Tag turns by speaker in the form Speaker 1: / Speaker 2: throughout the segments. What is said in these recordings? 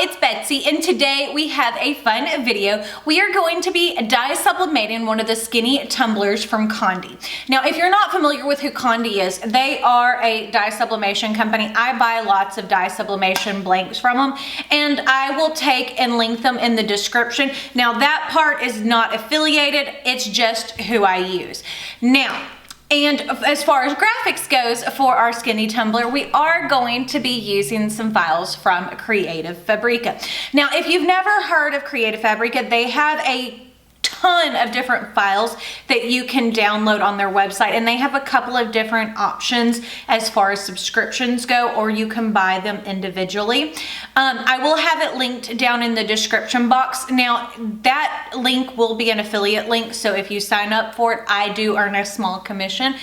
Speaker 1: it's Betsy, and today we have a fun video. We are going to be dye sublimating one of the skinny tumblers from Condi. Now, if you're not familiar with who Condi is, they are a dye sublimation company. I buy lots of dye sublimation blanks from them, and I will take and link them in the description. Now, that part is not affiliated, it's just who I use. Now, and as far as graphics goes for our skinny tumbler, we are going to be using some files from Creative Fabrica. Now, if you've never heard of Creative Fabrica, they have a ton of different files that you can download on their website, and they have a couple of different options as far as subscriptions go, or you can buy them individually. I will have it linked down in the description box. Now, that link will be an affiliate link, so if you sign up for it, I do earn a small commission.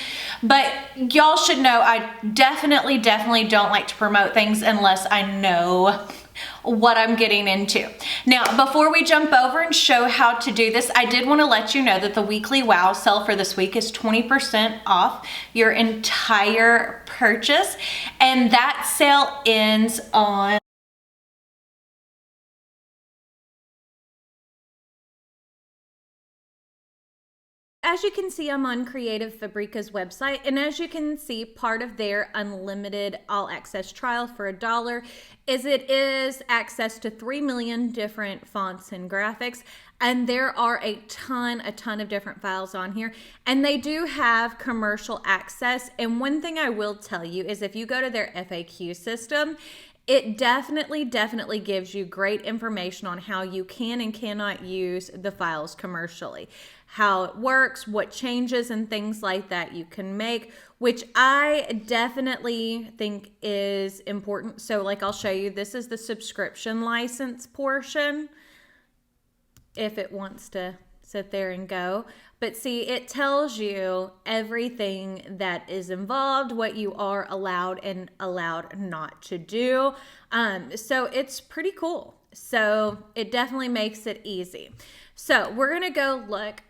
Speaker 1: But y'all should know I definitely don't like to promote things unless I know what I'm getting into. Now, before we jump over and show how to do this, I did want to let you know that the weekly wow sale for this week is 20% off your entire purchase, and that sale ends on As you can see, I'm on Creative Fabrica's website, and as you can see, part of their unlimited all access trial for $1 is it is access to 3 million different fonts and graphics, and there are a ton of different files on here, and they do have commercial access. And one thing I will tell you is if you go to their FAQ system, it definitely gives you great information on how you can and cannot use the files commercially, how it works, what changes and things like that you can make, which I definitely think is important. So like I'll show you, this is the subscription license portion, if it wants to sit there and go. But see, it tells you everything that is involved, what you are allowed and allowed not to do. So it's pretty cool. So it definitely makes it easy. So we're gonna go look,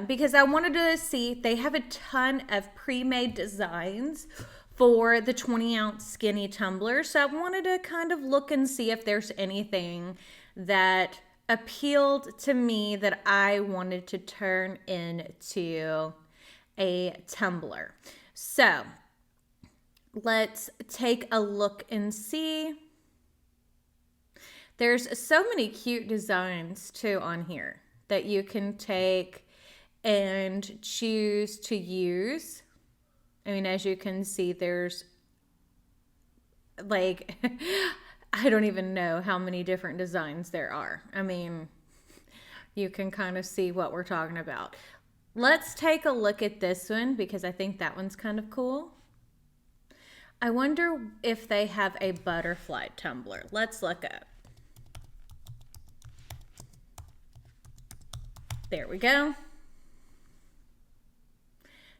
Speaker 1: because I wanted to see, they have a ton of pre-made designs for the 20-ounce skinny tumbler. So I wanted to kind of look and see if there's anything that appealed to me that I wanted to turn into a tumbler. So let's take a look and see. There's so many cute designs too on here that you can take and choose to use. I mean, as you can see, there's like I don't even know how many different designs there are. I mean, you can kind of see what we're talking about. Let's take a look at this one because I think that one's kind of cool. I wonder if they have a butterfly tumbler. Let's look up. There we go.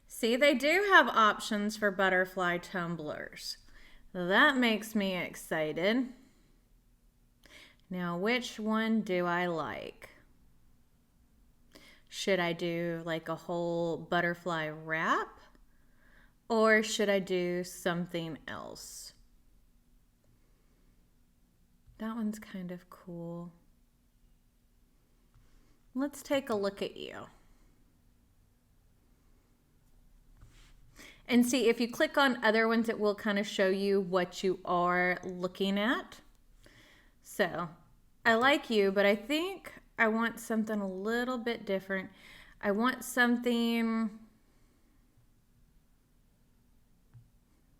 Speaker 1: See, they do have options for butterfly tumblers. That makes me excited. Now, which one do I like? Should I do like a whole butterfly wrap? Or should I do something else? That one's kind of cool. Let's take a look at you. And see, if you click on other ones, it will kind of show you what you are looking at. So I like you, but I think I want something a little bit different. I want something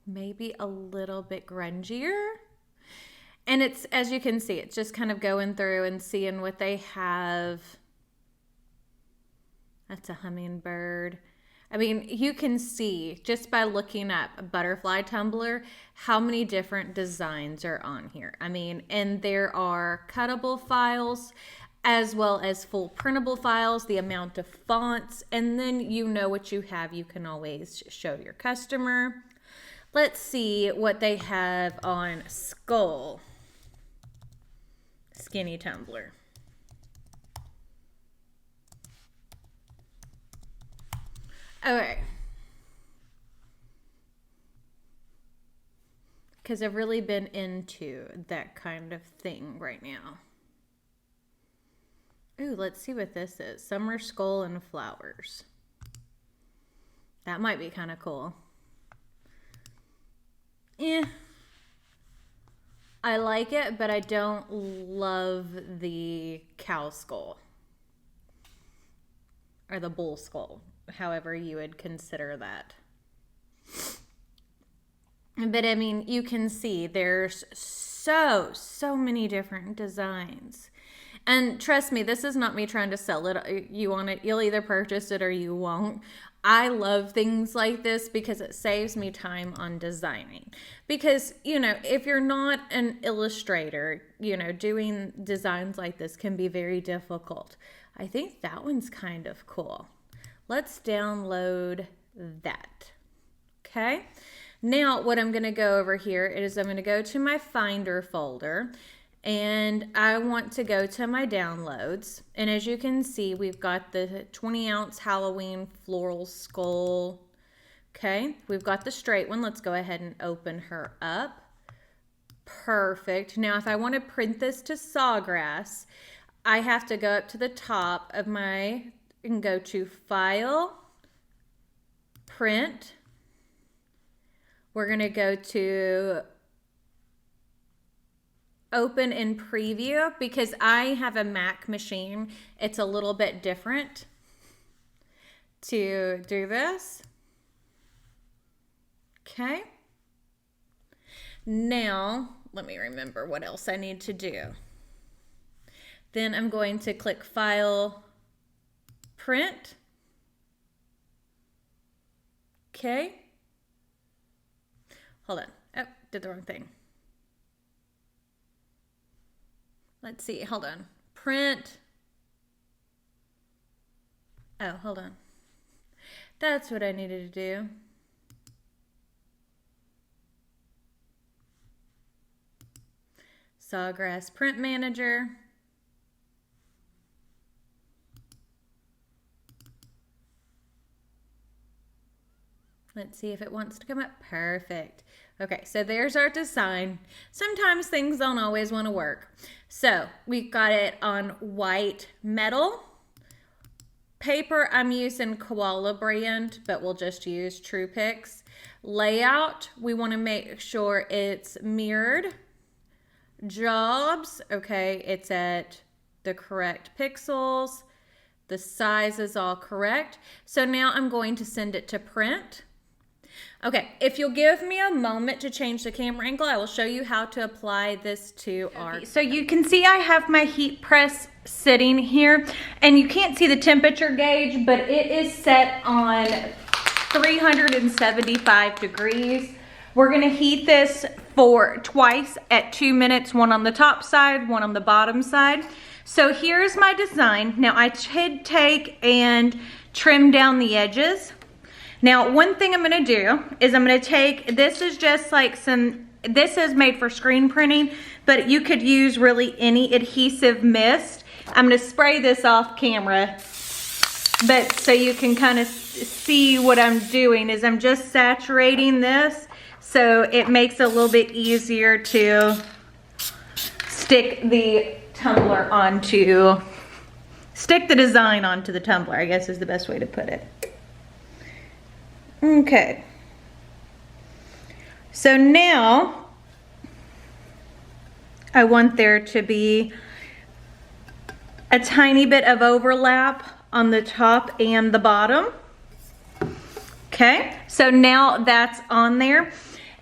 Speaker 1: maybe a little bit grungier. And it's, as you can see, it's just kind of going through and seeing what they have. That's a hummingbird. I mean, you can see just by looking up a butterfly tumbler how many different designs are on here. I mean, and there are cuttable files as well as full printable files, the amount of fonts, and then you know what you have. You can always show your customer. Let's see what they have on Skull Skinny Tumbler. Okay. because I've really been into that kind of thing right now. Ooh, let's see what this is. Summer skull and flowers. That might be kind of cool. I like it, but I don't love the cow skull. Or the bull skull, however you would consider that. But I mean, you can see there's so many different designs. And trust me, this is not me trying to sell it. You want it, you'll either purchase it or you won't. I love things like this because it saves me time on designing. Because, you know, if you're not an illustrator, you know, doing designs like this can be very difficult. I think that one's kind of cool. Let's download that. Okay. Now what I'm going to go over here is I'm going to go to my Finder folder. And I want to go to my downloads. And as you can see, we've got the 20-ounce Halloween floral skull. Okay, we've got the straight one. Let's go ahead and open her up. Perfect. Now, if I want to print this to Sawgrass, I have to go up to the top of my, and go to File, Print. We're going to go to Open in Preview because I have a Mac machine. It's a little bit different to do this. Okay. Now, let me remember what else I need to do. Then I'm going to click File, Print. Okay. Hold on. Oh, did the wrong thing. Let's see, hold on. Print. Oh, hold on. That's what I needed to do. Sawgrass Print Manager. Let's see if it wants to come up. Perfect. Okay, so there's our design. Sometimes things don't always want to work. So we've got it on white metal. Paper, I'm using Koala brand, but we'll just use True Pix. Layout, we want to make sure it's mirrored. Jobs, okay, it's at the correct pixels. The size is all correct. So now I'm going to send it to print. Okay, if you'll give me a moment to change the camera angle, I will show you how to apply this to our... So you can see I have my heat press sitting here, and you can't see the temperature gauge, but it is set on 375 degrees. We're gonna heat this for twice at 2 minutes, one on the top side, one on the bottom side. So here's my design. Now I did take and trim down the edges. Now, one thing I'm gonna do is I'm gonna take, this is just like this is made for screen printing, but you could use really any adhesive mist. I'm gonna spray this off camera, but so you can kind of see what I'm doing is I'm just saturating this so it makes it a little bit easier to stick the tumbler onto, stick the design onto the tumbler, I guess is the best way to put it. Okay, so now I want there to be a tiny bit of overlap on the top and the bottom. Okay, so now that's on there.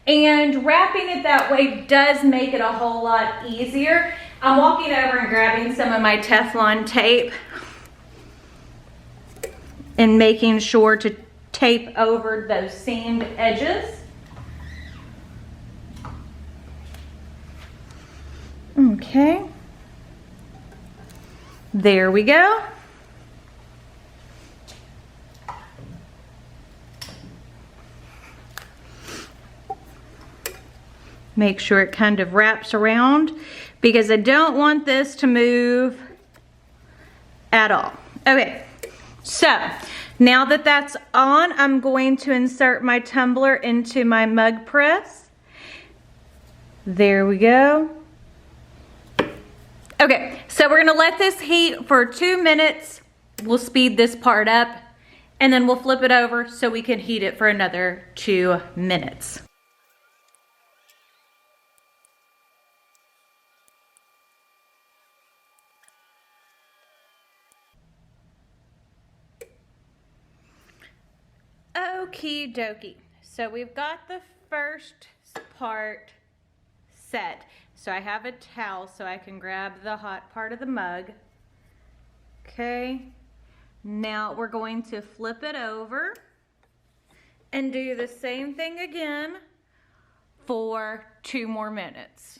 Speaker 1: And wrapping it that way does make it a whole lot easier. I'm walking over and grabbing some of my Teflon tape and making sure to tape over those seamed edges. Okay. There we go. Make sure it kind of wraps around because I don't want this to move at all. Okay, so now that that's on, I'm going to insert my tumbler into my mug press. There we go. Okay, so we're gonna let this heat for 2 minutes. We'll speed this part up and then we'll flip it over so we can heat it for another 2 minutes. Okie dokie. So we've got the first part set. So I have a towel so I can grab the hot part of the mug. Okay. Now we're going to flip it over and do the same thing again for 2 more minutes.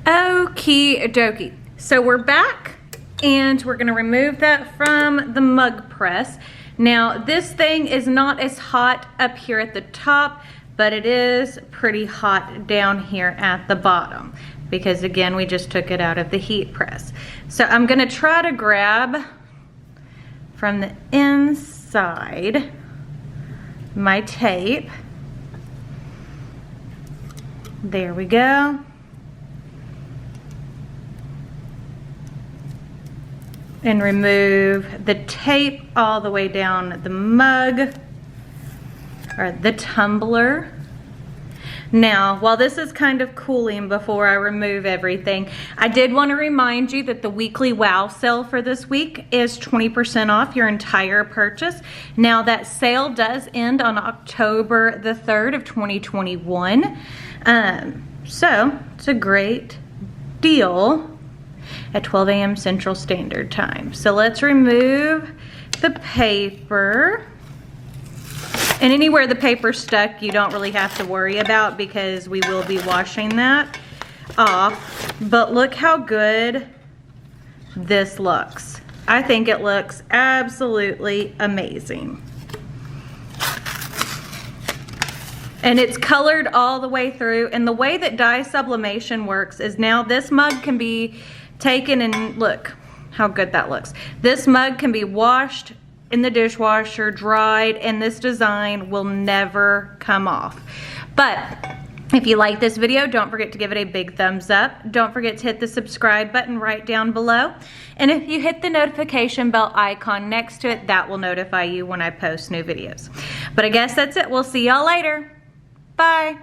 Speaker 1: Okie dokie. So we're back and we're gonna remove that from the mug press. Now this thing is not as hot up here at the top, but it is pretty hot down here at the bottom because again, we just took it out of the heat press. So I'm gonna try to grab from the inside my tape. There we go. And remove the tape all the way down the mug or the tumbler. Now, while this is kind of cooling before I remove everything, I did want to remind you that the weekly WOW sale for this week is 20% off your entire purchase. Now, that sale does end on October the 3rd of 2021. So, it's a great deal at 12 a.m. Central Standard Time. So let's remove the paper. And anywhere the paper's stuck, you don't really have to worry about because we will be washing that off. But look how good this looks. I think it looks absolutely amazing. And it's colored all the way through. And the way that dye sublimation works is now this mug can be taken and look how good that looks. This mug can be washed in the dishwasher, dried, and this design will never come off. But if you like this video, don't forget to give it a big thumbs up. Don't forget to hit the subscribe button right down below. And if you hit the notification bell icon next to it, that will notify you when I post new videos. But I guess that's it. We'll see y'all later. Bye.